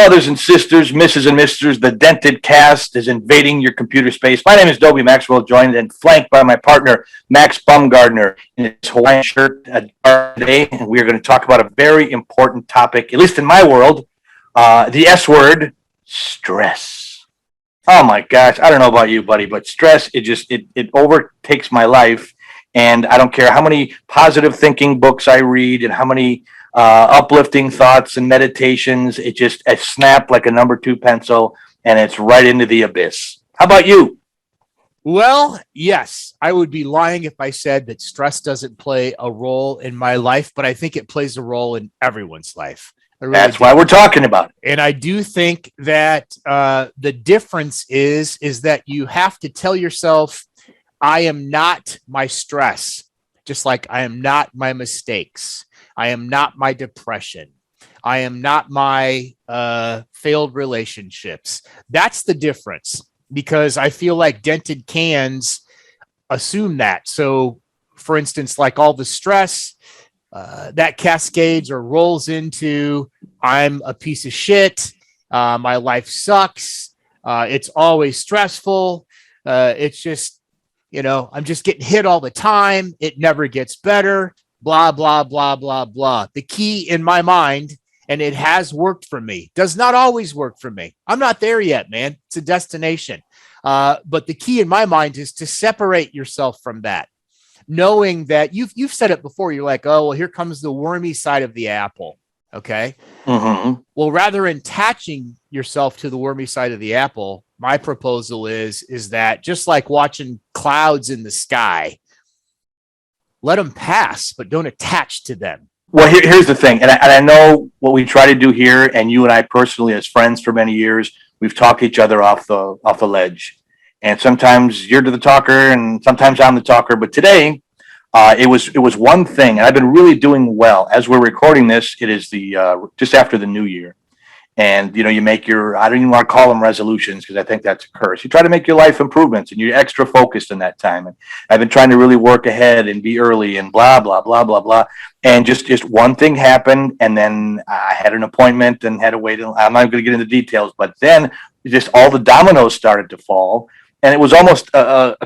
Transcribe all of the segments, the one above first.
Brothers and sisters, Mrs. and Misters, the Dented Cast is invading your computer space. My name is Dobie Maxwell, joined and flanked by my partner, Max Bumgardner, in his Hawaiian shirt today. And we are going to talk about a very important topic, at least in my world, the S word, stress. Oh my gosh, I don't know about you, buddy, but stress, it overtakes my life. And I don't care how many positive thinking books I read and how many uplifting thoughts and meditations. It snapped like a number 2 pencil and it's right into the abyss. How about you? Well, yes, I would be lying if I said that stress doesn't play a role in my life, but I think it plays a role in everyone's life. Really That's why we're talking about it. And I do think that the difference is that you have to tell yourself, I am not my stress, just like I am not my mistakes. I am not my depression. I am not my failed relationships. That's the difference, because I feel like Dented Cans assume that. So, for instance, like all the stress that cascades or rolls into, I'm a piece of shit. My life sucks. It's always stressful. It's just, I'm just getting hit all the time. It never gets better. Blah, blah, blah, blah, blah. The key in my mind, and it has worked for me, does not always work for me. I'm not there yet, man. It's a destination. But the key in my mind is to separate yourself from that, knowing that you've said it before. You're like, oh, well, here comes the wormy side of the apple. Okay. Mm-hmm. Well, rather than attaching yourself to the wormy side of the apple, my proposal is that just like watching clouds in the sky, let them pass, but don't attach to them. Well, here's the thing, and I know what we try to do here, and you and I personally, as friends for many years, we've talked each other off the ledge. And sometimes you're the talker, and sometimes I'm the talker. But today, it was one thing, and I've been really doing well. As we're recording this, it is the just after the new year. And, you make I don't even want to call them resolutions because I think that's a curse. You try to make your life improvements and you're extra focused in that time. And I've been trying to really work ahead and be early and blah, blah, blah, blah, blah. And just one thing happened. And then I had an appointment and had to wait. I'm not going to get into details, but then just all the dominoes started to fall. And it was almost a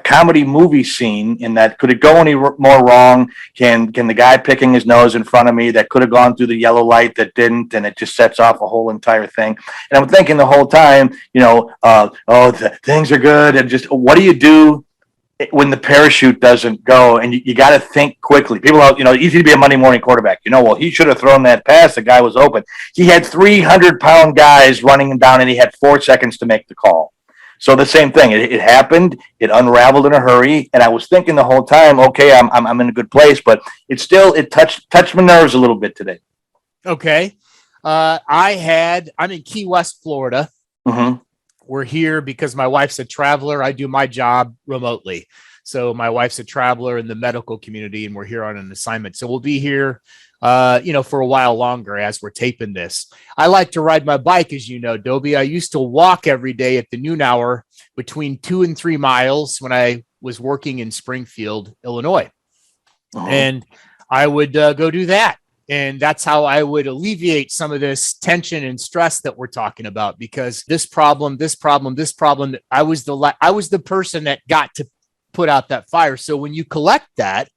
comedy movie scene in that, could it go any more wrong? Can the guy picking his nose in front of me that could have gone through the yellow light that didn't, and it just sets off a whole entire thing. And I'm thinking the whole time, things are good. And just, what do you do when the parachute doesn't go? And you got to think quickly. People are, easy to be a Monday morning quarterback. Well, he should have thrown that pass. The guy was open. He had 300-pound guys running him down and he had 4 seconds to make the call. So the same thing, it happened, it unraveled in a hurry, and I was thinking the whole time, okay, I'm in a good place, but it touched my nerves a little bit today. Okay. I'm in Key West, Florida. Mm-hmm. We're here because my wife's a traveler. I do my job remotely. So my wife's a traveler in the medical community, and we're here on an assignment. So we'll be here for a while longer as we're taping this. I like to ride my bike, as you know, Dobie. I used to walk every day at the noon hour between 2 and 3 miles when I was working in Springfield, Illinois. Uh-huh. And I would go do that. And that's how I would alleviate some of this tension and stress that we're talking about, because this problem, I was the person that got to put out that fire. So when you collect that,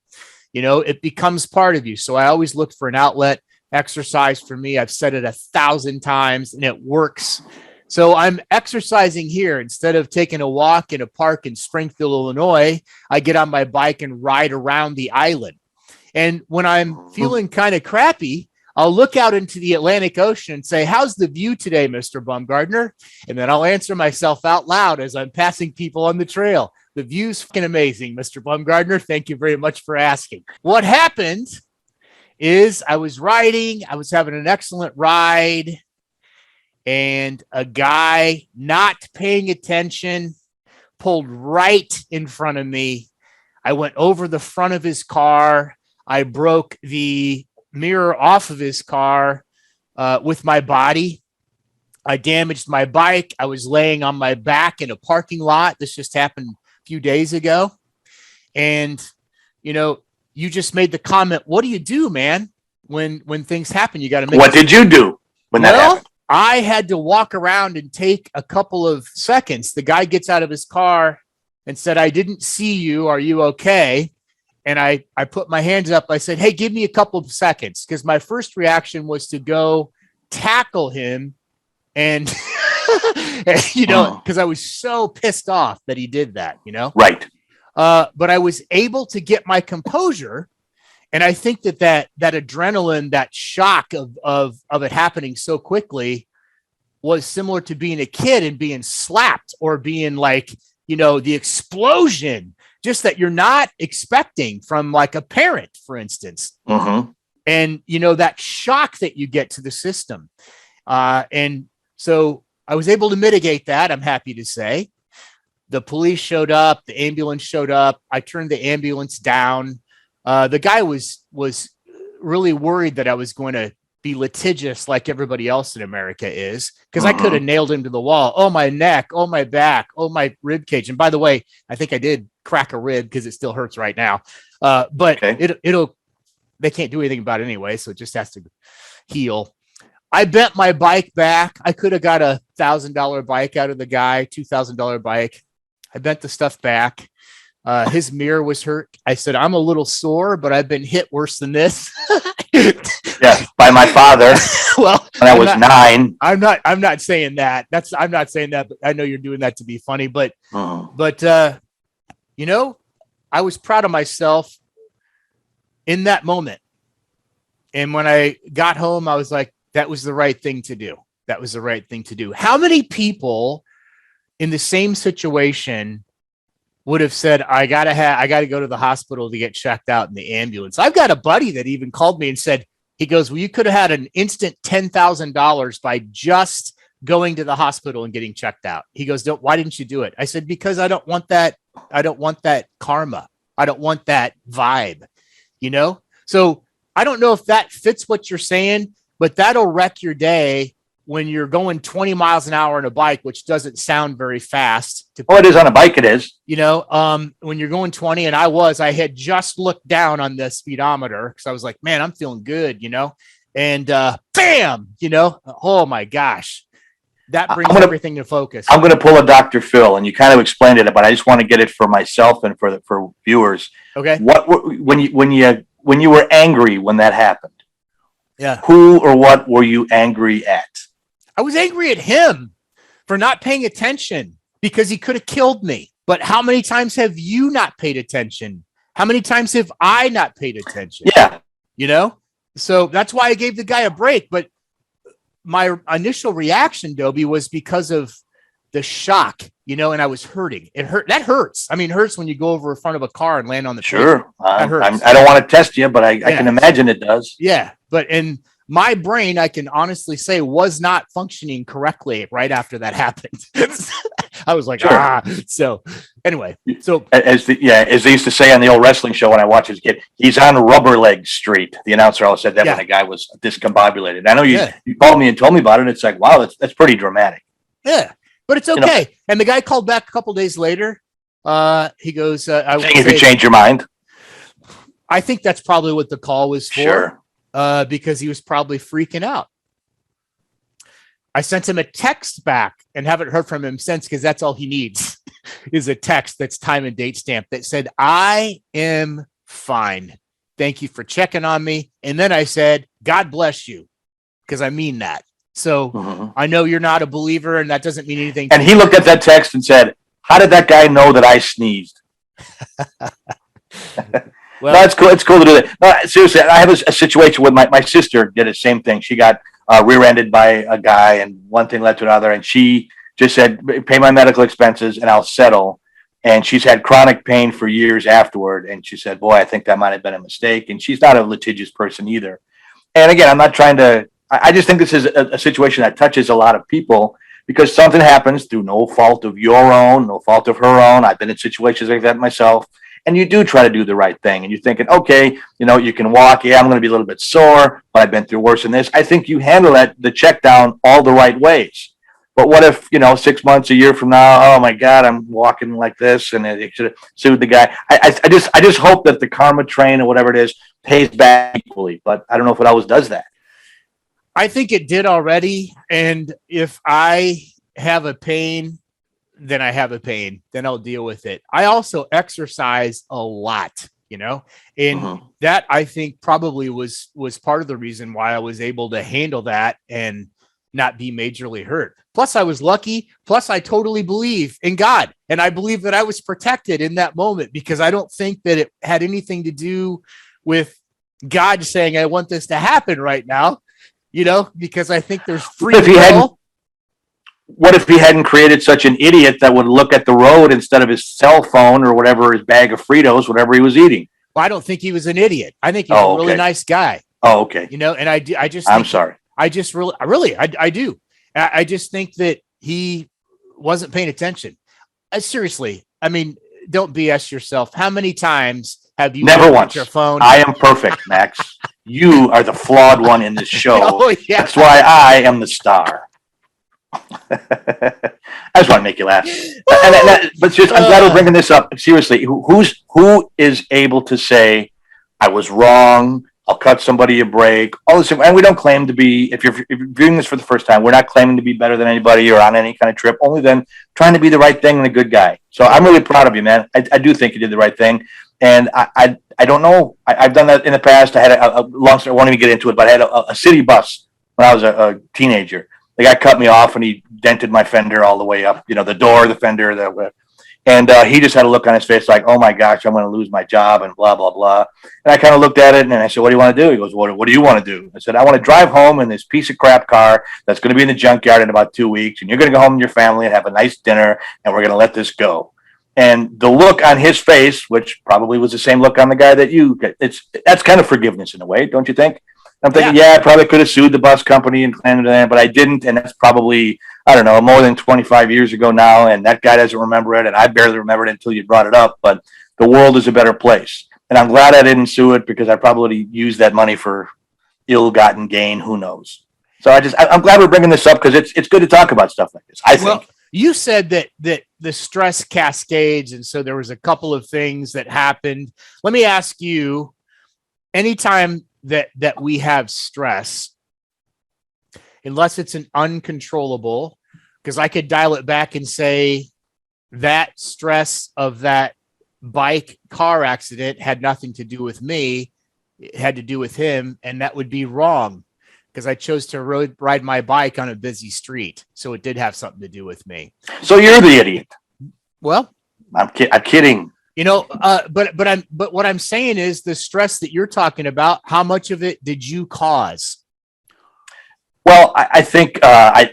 it becomes part of you. So I always look for an outlet. Exercise for me, I've said it 1,000 times and it works. So I'm exercising here. Instead of taking a walk in a park in Springfield, Illinois, I get on my bike and ride around the island. And when I'm feeling kind of crappy, I'll look out into the Atlantic Ocean and say, how's the view today, Mr. Bumgardner? And then I'll answer myself out loud as I'm passing people on the trail. The view's fucking amazing, Mr. Bumgardner. Thank you very much for asking. What happened is I was having an excellent ride, and a guy not paying attention pulled right in front of me. I went over the front of his car. I broke the mirror off of his car with my body. I damaged my bike. I was laying on my back in a parking lot. This just happened few days ago. And, you just made the comment, what do you do, man? When things happen, you got to make. What did you do when that happened? I had to walk around and take a couple of seconds. The guy gets out of his car and said, I didn't see you. Are you okay? And I put my hands up. I said, hey, give me a couple of seconds. Because my first reaction was to go tackle him. And, because I was so pissed off that he did that, Right. But I was able to get my composure. And I think that adrenaline, that shock of it happening so quickly was similar to being a kid and being slapped or being like, the explosion, just that you're not expecting from like a parent, for instance. Mm-hmm. And, that shock that you get to the system. And so I was able to mitigate that, I'm happy to say. The police showed up, the ambulance showed up. I turned the ambulance down. The guy was really worried that I was going to be litigious like everybody else in America is, because I could have nailed him to the wall. Oh, my neck. Oh, my back. Oh, my rib cage. And by the way, I think I did crack a rib because it still hurts right now. But okay. They can't do anything about it anyway, so it just has to heal. I bent my bike back. I could have got $1,000 bike out of the guy, $2,000 bike. I bent the stuff back. His mirror was hurt. I said, I'm a little sore, but I've been hit worse than this. Yeah, by my father. Well, when I was 9. I'm not saying that. I'm not saying that, but I know you're doing that to be funny. But I was proud of myself in that moment. And when I got home, I was like, that was the right thing to do. That was the right thing to do. How many people in the same situation would have said, I got to go to the hospital to get checked out in the ambulance? I've got a buddy that even called me and said, he goes, well, you could have had an instant $10,000 by just going to the hospital and getting checked out. He goes, why didn't you do it? I said, because I don't want that. I don't want that karma. I don't want that vibe, So I don't know if that fits what you're saying, but that'll wreck your day when you're going 20 miles an hour on a bike, which doesn't sound very fast. It is on a bike. It is. When you're going 20, and I had just looked down on the speedometer because I was like, man, I'm feeling good, and bam, oh my gosh, that brings everything to focus. I'm going to pull a Dr. Phil, and you kind of explained it, but I just want to get it for myself and for viewers. Okay. When you were angry when that happened? Yeah. Who or what were you angry at? I was angry at him for not paying attention because he could have killed me. But how many times have you not paid attention? How many times have I not paid attention? Yeah. So that's why I gave the guy a break. But my initial reaction, Dobie, was because of the shock, and I was hurting. It hurt. That hurts. I mean, it hurts when you go over in front of a car and land on the Sure. That hurts. I don't want to test you, but I can imagine it does. Yeah. But in my brain, I can honestly say, was not functioning correctly right after that happened. I was like, sure. So anyway, as they used to say on the old wrestling show when I watched his kid, he's on rubber leg street. The announcer always said that when the guy was discombobulated. I know you called me and told me about it. And it's like, wow, that's pretty dramatic. Yeah, but it's okay. And the guy called back a couple days later. He goes, if you change your mind. I think that's probably what the call was for. Sure. Because he was probably freaking out. I sent him a text back and haven't heard from him since, because that's all he needs is a text that's time and date stamped that said, I am fine. Thank you for checking on me. And then I said, God bless you, because I mean that. So I know you're not a believer, and that doesn't mean anything. And he looked at that text and said, how did that guy know that I sneezed? Well, no, it's cool. It's cool to do that. No, seriously, I have a situation with my sister did the same thing. She got rear-ended by a guy, and one thing led to another. And she just said, pay my medical expenses and I'll settle. And she's had chronic pain for years afterward. And she said, boy, I think that might have been a mistake. And she's not a litigious person either. And again, I'm not trying to, I just think this is a situation that touches a lot of people, because something happens through no fault of your own, no fault of her own. I've been in situations like that myself. And you do try to do the right thing. And you're thinking, okay, you can walk. Yeah, I'm going to be a little bit sore, but I've been through worse than this. I think you handle the check down all the right ways. But what if, 6 months, a year from now, oh my God, I'm walking like this, and they should have sued the guy. I just hope that the karma train or whatever it is pays back equally. But I don't know if it always does that. I think it did already. And if I have a pain, then I have a pain, then I'll deal with it. I also exercise a lot, and that I think probably was part of the reason why I was able to handle that and not be majorly hurt. Plus I was lucky. Plus I totally believe in God. And I believe that I was protected in that moment, because I don't think that it had anything to do with God saying, I want this to happen right now, because I think there's free will. What if he hadn't created such an idiot that would look at the road instead of his cell phone or whatever, his bag of Fritos, whatever he was eating? Well, I don't think he was an idiot. I think he's a really nice guy. Oh, okay. And I just, I'm sorry. I just do. I just think that he wasn't paying attention. Seriously. I mean, don't BS yourself. How many times have you never once your phone? I am perfect, Max. You are the flawed one in this show. Oh, yeah. That's why I am the star. I just want to make you laugh. But just, I'm glad we're bringing this up. Seriously, who is able to say, I was wrong, I'll cut somebody a break, all this, and we don't claim to be, if you're viewing this for the first time, we're not claiming to be better than anybody or on any kind of trip, only then trying to be the right thing and a good guy. So I'm really proud of you, man. I do think you did the right thing. And I don't know. I've done that in the past. I had a long story. I won't even get into it, but I had a city bus when I was a teenager. The guy cut me off and he dented my fender all the way up, the door, the fender, and he just had a look on his face like, oh my gosh, I'm going to lose my job and blah, blah, blah. And I kind of looked at it and I said, what do you want to do? He goes, what do you want to do? I said, I want to drive home in this piece of crap car that's going to be in the junkyard in about 2 weeks. And you're going to go home with your family and have a nice dinner. And we're going to let this go. And the look on his face, which probably was the same look on the guy that you get, that's kind of forgiveness in a way, don't you think? I'm thinking, I probably could have sued the bus company and claimed it, but I didn't. And that's probably, I don't know, more than 25 years ago now. And that guy doesn't remember it. And I barely remember it until you brought it up. But the world is a better place. And I'm glad I didn't sue it, because I probably used that money for ill-gotten gain. Who knows? So I'm glad we're bringing this up, because it's good to talk about stuff like this, I think. Well, you said that the stress cascades. And so there was a couple of things that happened. Let me ask you, anytime that we have stress, unless it's an uncontrollable, because I could dial it back and say that stress of that bike car accident had nothing to do with me. It had to do with him. And that would be wrong, because I chose to ride my bike on a busy street. So it did have something to do with me. So you're the idiot. Well, I'm kidding. But what I'm saying is, the stress that you're talking about, how much of it did you cause? Well, I think I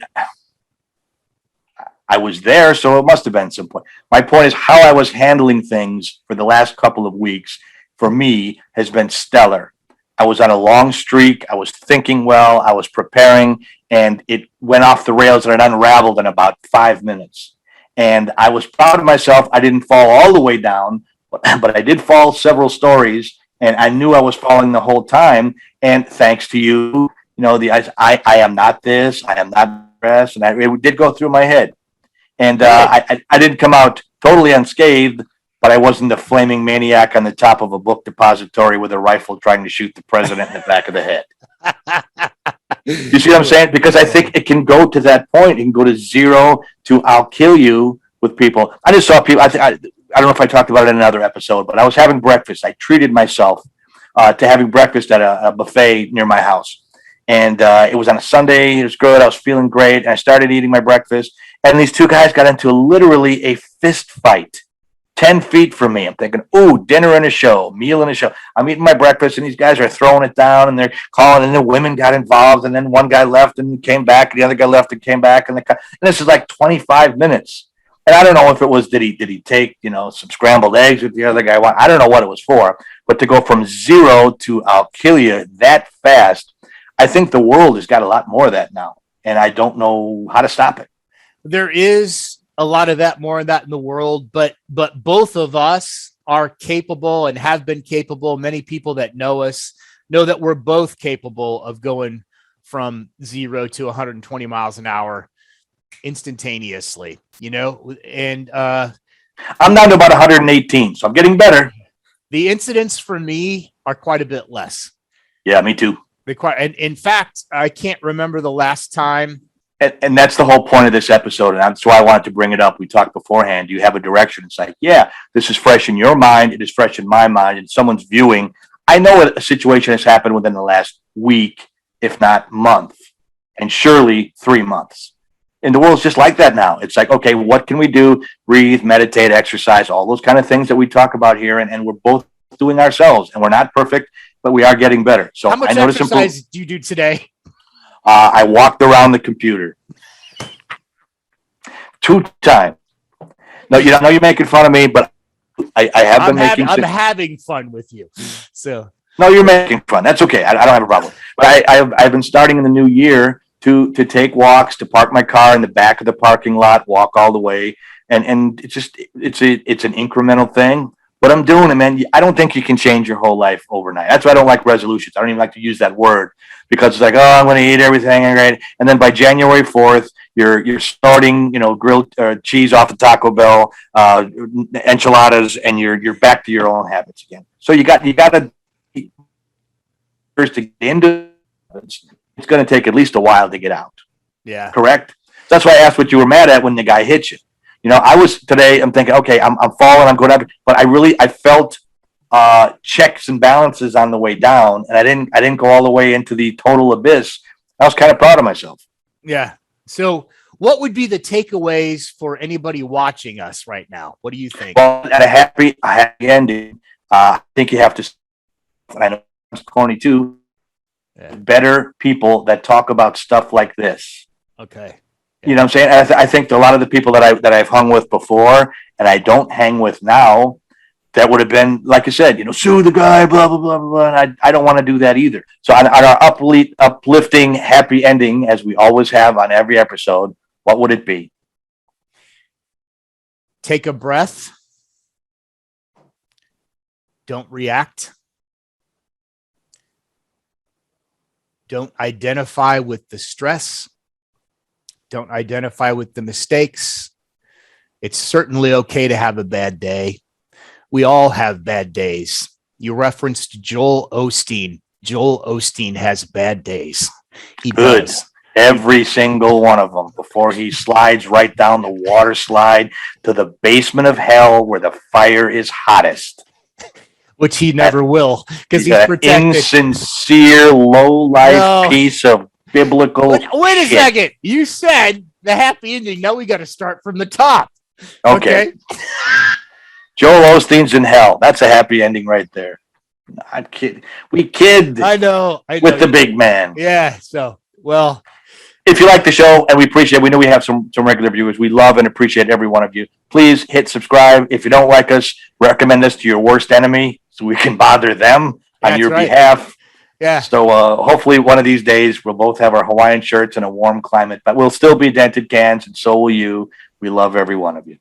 was there, so it must have been some point. My point is, how I was handling things for the last couple of weeks, for me, has been stellar. I was on a long streak. I was thinking well. I was preparing, and it went off the rails and it unraveled in about 5 minutes. And I was proud of myself. I didn't fall all the way down, but I did fall several stories, and I knew I was falling the whole time. And thanks to you, I am not this, I am not this, and it did go through my head. And I didn't come out totally unscathed, but I wasn't a flaming maniac on the top of a book depository with a rifle trying to shoot the president in the back of the head. You see what I'm saying? Because I think it can go to that point. It can go to 0 to I'll kill you with people. I just saw people. I don't know if I talked about it in another episode, but I was having breakfast. I treated myself to having breakfast at a buffet near my house. And it was on a Sunday. It was good. I was feeling great. And I started eating my breakfast. And these two guys got into literally a fist fight 10 feet from me. I'm thinking, ooh, dinner and a show, meal and a show. I'm eating my breakfast, and these guys are throwing it down, and they're calling, and the women got involved, and then one guy left and came back, and the other guy left and came back, and this is like 25 minutes. And I don't know if it was, did he take, some scrambled eggs with the other guy? I don't know what it was for, but to go from 0 to I'll kill you that fast, I think the world has got a lot more of that now, and I don't know how to stop it. There is a lot of that, more of that in the world, but both of us are capable and have been capable. Many people that know us know that we're both capable of going from 0 to 120 miles an hour instantaneously, and I'm down to about 118, so I'm getting better. The incidents for me are quite a bit less. Yeah, me too. And in fact, I can't remember the last time. And that's the whole point of this episode. And that's why I wanted to bring it up. We talked beforehand. You have a direction. It's like, yeah, this is fresh in your mind. It is fresh in my mind. And someone's viewing. I know a situation has happened within the last week, if not month, and surely 3 months. And the world's just like that now. It's like, okay, what can we do? Breathe, meditate, exercise, all those kind of things that we talk about here. And we're both doing ourselves. And we're not perfect, but we are getting better. So how much exercise do you do today? I walked around the computer 2 times. No, you know you're making fun of me, but I have been making. I'm having fun with you. So no, you're making fun. That's okay. I don't have a problem. But I've been starting in the new year to take walks, to park my car in the back of the parking lot, walk all the way, and it's just it's an incremental thing. But I'm doing it, man. I don't think you can change your whole life overnight. That's why I don't like resolutions. I don't even like to use that word because it's like, oh, I'm going to eat everything, right? And then by January 4th, you're starting, grilled cheese off the Taco Bell, enchiladas, and you're back to your own habits again. So you got to first to get into it. It's going to take at least a while to get out. Yeah, correct. That's why I asked what you were mad at when the guy hit you. I was today. I'm thinking, okay, I'm falling. I'm going up, but I felt checks and balances on the way down, and I didn't go all the way into the total abyss. I was kind of proud of myself. Yeah. So, what would be the takeaways for anybody watching us right now? What do you think? Well, at a happy ending, I think you have to. And I know it's corny too. Yeah. Better people that talk about stuff like this. Okay. You know what I'm saying? I think a lot of the people that I've hung with before and I don't hang with now, that would have been, like I said, sue the guy, blah, blah, blah, blah. And I don't want to do that either. So on our uplifting, happy ending, as we always have on every episode, what would it be? Take a breath. Don't react. Don't identify with the stress. Don't identify with the mistakes. It's certainly okay to have a bad day. We all have bad days. You referenced Joel Osteen. Joel Osteen has bad days. He Good. Does. Every single one of them before he slides right down the water slide to the basement of hell where the fire is hottest. Which he never will because he's protected. Insincere, low-life piece of biblical Wait a second. You said the happy ending. Now we got to start from the top. Okay. Joel Osteen's in hell. That's a happy ending right there. I'm kidding. We kid. I know. With the big man. Yeah. So, well. If you like the show, and we know we have some regular viewers. We love and appreciate every one of you. Please hit subscribe. If you don't like us, recommend us to your worst enemy so we can bother them on your behalf. Yeah. So hopefully one of these days we'll both have our Hawaiian shirts in a warm climate, but we'll still be Dented Cans, and so will you. We love every one of you.